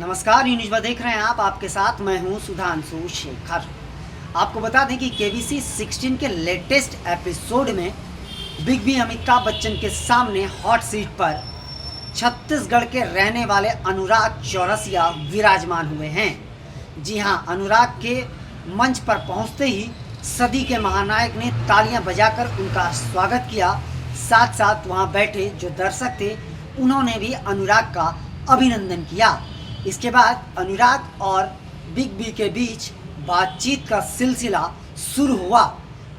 नमस्कार, न्यूज पर देख रहे हैं आप। आपके साथ मैं हूं सुधांशु शेखर। आपको बता दें कि केबीसी 16 के लेटेस्ट एपिसोड में बिग बी अमिताभ बच्चन के सामने हॉट सीट पर छत्तीसगढ़ के रहने वाले अनुराग चौरसिया विराजमान हुए हैं। जी हां, अनुराग के मंच पर पहुंचते ही सदी के महानायक ने तालियां बजाकर उनका स्वागत किया। साथ साथ वहां बैठे जो दर्शक थे उन्होंने भी अनुराग का अभिनंदन किया। इसके बाद अनुराग और बिग बी के बीच बातचीत का सिलसिला शुरू हुआ।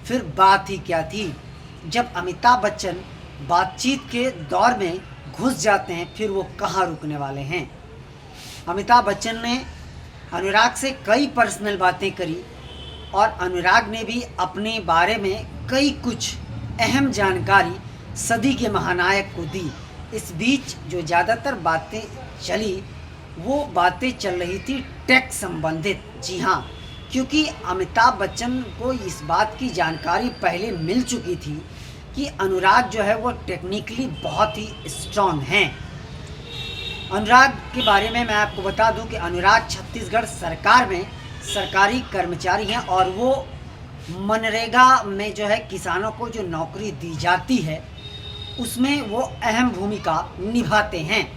फिर बात ही क्या थी, जब अमिताभ बच्चन बातचीत के दौर में घुस जाते हैं फिर वो कहाँ रुकने वाले हैं। अमिताभ बच्चन ने अनुराग से कई पर्सनल बातें करी और अनुराग ने भी अपने बारे में कई कुछ अहम जानकारी सदी के महानायक को दी। इस बीच जो ज़्यादातर बातें चली वो बातें चल रही थी टेक संबंधित। जी हाँ, क्योंकि अमिताभ बच्चन को इस बात की जानकारी पहले मिल चुकी थी कि अनुराग जो है वो टेक्निकली बहुत ही स्ट्रॉन्ग हैं। अनुराग के बारे में मैं आपको बता दूं कि अनुराग छत्तीसगढ़ सरकार में सरकारी कर्मचारी हैं और वो मनरेगा में जो है किसानों को जो नौकरी दी जाती है उसमें वो अहम भूमिका निभाते हैं।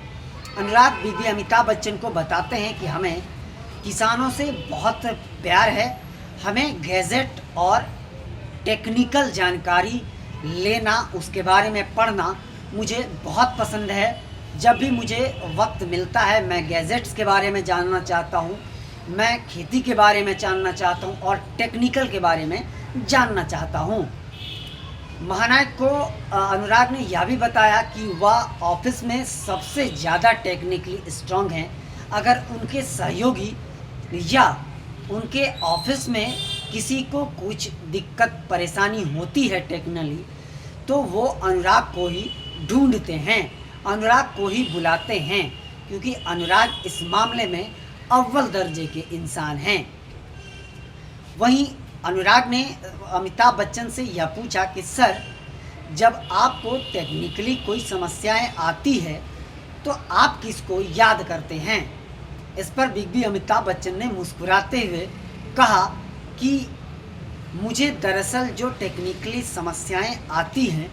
अनुराग बिग बी अमिताभ बच्चन को बताते हैं कि हमें किसानों से बहुत प्यार है, हमें गैजेट और टेक्निकल जानकारी लेना, उसके बारे में पढ़ना मुझे बहुत पसंद है। जब भी मुझे वक्त मिलता है मैं गैजेट्स के बारे में जानना चाहता हूँ, मैं खेती के बारे में जानना चाहता हूँ और टेक्निकल के बारे में जानना चाहता हूँ। महानायक को अनुराग ने यह भी बताया कि वह ऑफिस में सबसे ज़्यादा टेक्निकली स्ट्रांग हैं। अगर उनके सहयोगी या उनके ऑफिस में किसी को कुछ दिक्कत परेशानी होती है टेक्निकली तो वो अनुराग को ही ढूंढते हैं, अनुराग को ही बुलाते हैं, क्योंकि अनुराग इस मामले में अव्वल दर्जे के इंसान हैं। वहीं अनुराग ने अमिताभ बच्चन से यह पूछा कि सर, जब आपको टेक्निकली कोई समस्याएं आती है तो आप किसको याद करते हैं। इस पर बिग बी अमिताभ बच्चन ने मुस्कुराते हुए कहा कि मुझे दरअसल जो टेक्निकली समस्याएं आती हैं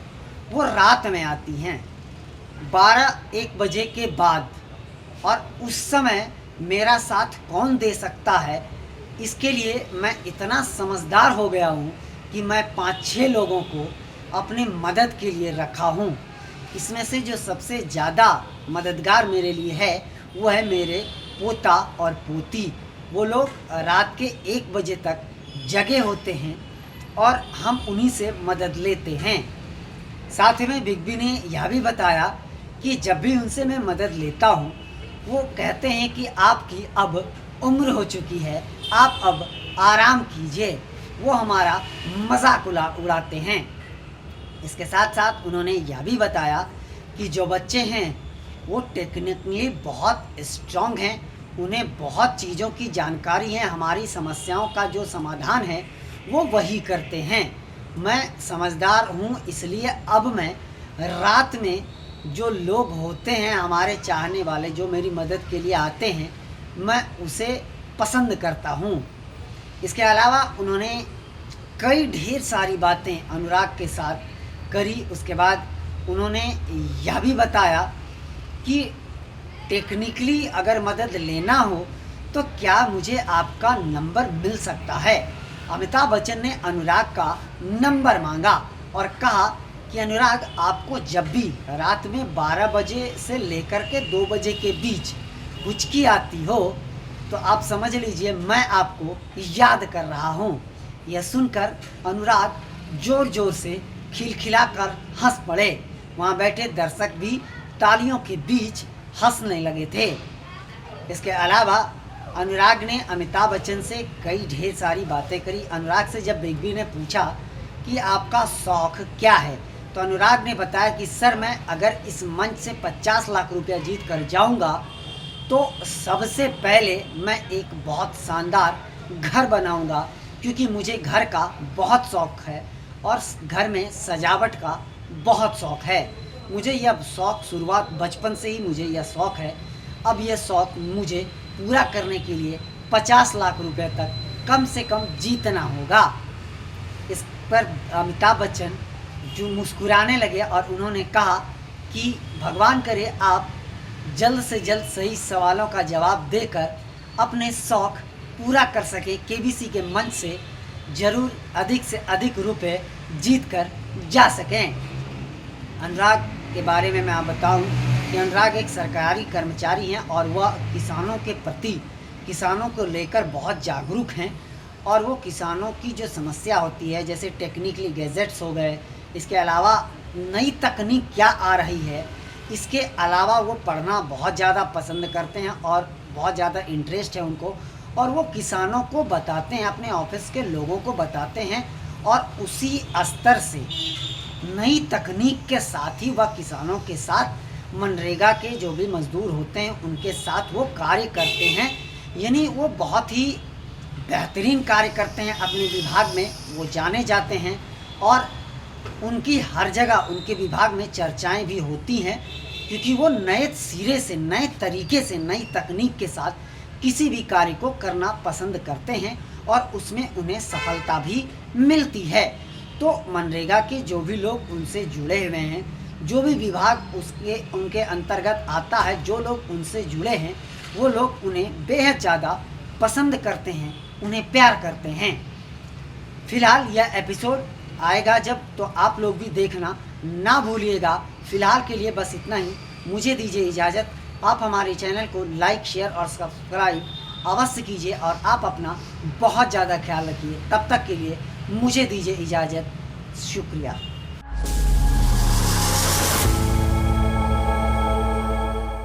वो रात में आती हैं, 12-1 बजे के बाद, और उस समय मेरा साथ कौन दे सकता है। इसके लिए मैं इतना समझदार हो गया हूँ कि मैं 5-6 लोगों को अपनी मदद के लिए रखा हूँ। इसमें से जो सबसे ज़्यादा मददगार मेरे लिए है वो है मेरे पोता और पोती। वो लोग रात के 1 बजे तक जगे होते हैं और हम उन्हीं से मदद लेते हैं। साथ ही में बिग बी ने यह भी बताया कि जब भी उनसे मैं मदद लेता हूँ वो कहते हैं कि आपकी अब उम्र हो चुकी है, आप अब आराम कीजिए। वो हमारा मजाक उड़ाते हैं। इसके साथ साथ उन्होंने यह भी बताया कि जो बच्चे हैं वो टेक्निकली बहुत स्ट्रॉन्ग हैं, उन्हें बहुत चीज़ों की जानकारी है, हमारी समस्याओं का जो समाधान है वो वही करते हैं। मैं समझदार हूँ, इसलिए अब मैं रात में जो लोग होते हैं हमारे चाहने वाले जो मेरी मदद के लिए आते हैं मैं उसे पसंद करता हूँ। इसके अलावा उन्होंने कई ढेर सारी बातें अनुराग के साथ करी। उसके बाद उन्होंने यह भी बताया कि टेक्निकली अगर मदद लेना हो तो क्या मुझे आपका नंबर मिल सकता है। अमिताभ बच्चन ने अनुराग का नंबर मांगा और कहा कि अनुराग, आपको जब भी रात में 12 बजे से लेकर के 2 बजे के बीच हिचकी आती हो तो आप समझ लीजिए मैं आपको याद कर रहा हूँ। यह सुनकर अनुराग ज़ोर ज़ोर से खिलखिलाकर हंस पड़े। वहाँ बैठे दर्शक भी तालियों के बीच हंसने लगे थे। इसके अलावा अनुराग ने अमिताभ बच्चन से कई ढेर सारी बातें करी। अनुराग से जब बिग बी ने पूछा कि आपका शौक़ क्या है तो अनुराग ने बताया कि सर, मैं अगर इस मंच से 50 लाख रुपया जीत कर जाऊँगा तो सबसे पहले मैं एक बहुत शानदार घर बनाऊंगा, क्योंकि मुझे घर का बहुत शौक़ है और घर में सजावट का बहुत शौक़ है। मुझे यह शौक़ शुरुआत बचपन से ही मुझे यह शौक़ है अब यह शौक़ मुझे पूरा करने के लिए 50 लाख रुपए तक कम से कम जीतना होगा। इस पर अमिताभ बच्चन जो मुस्कुराने लगे और उन्होंने कहा कि भगवान करे आप जल्द से जल्द सही सवालों का जवाब देकर अपने शौक़ पूरा कर सके, केबीसी के मंच से ज़रूर अधिक से अधिक रुपए जीत कर जा सकें। अनुराग के बारे में मैं आप बताऊं कि अनुराग एक सरकारी कर्मचारी हैं और वह किसानों के प्रति, किसानों को लेकर बहुत जागरूक हैं और वो किसानों की जो समस्या होती है, जैसे टेक्निकली गैजेट्स हो गए, इसके अलावा नई तकनीक क्या आ रही है, इसके अलावा वो पढ़ना बहुत ज़्यादा पसंद करते हैं और बहुत ज़्यादा इंटरेस्ट है उनको, और वो किसानों को बताते हैं, अपने ऑफिस के लोगों को बताते हैं और उसी स्तर से नई तकनीक के साथ ही वह किसानों के साथ मनरेगा के जो भी मज़दूर होते हैं उनके साथ वो कार्य करते हैं। यानी वो बहुत ही बेहतरीन कार्य करते हैं अपने विभाग में, वो जाने जाते हैं और उनकी हर जगह उनके विभाग में चर्चाएं भी होती हैं, क्योंकि वो नए सिरे से, नए तरीके से, नई तकनीक के साथ किसी भी कार्य को करना पसंद करते हैं और उसमें उन्हें सफलता भी मिलती है। तो मनरेगा के जो भी लोग उनसे जुड़े हुए हैं, जो भी विभाग उनके अंतर्गत आता है, जो लोग उनसे जुड़े हैं, वो लोग उन्हें बेहद ज़्यादा पसंद करते हैं, उन्हें प्यार करते हैं। फिलहाल यह एपिसोड आएगा जब, तो आप लोग भी देखना ना भूलिएगा। फ़िलहाल के लिए बस इतना ही, मुझे दीजिए इजाज़त। आप हमारे चैनल को लाइक, शेयर और सब्सक्राइब अवश्य कीजिए और आप अपना बहुत ज़्यादा ख्याल रखिए। तब तक के लिए मुझे दीजिए इजाज़त। शुक्रिया।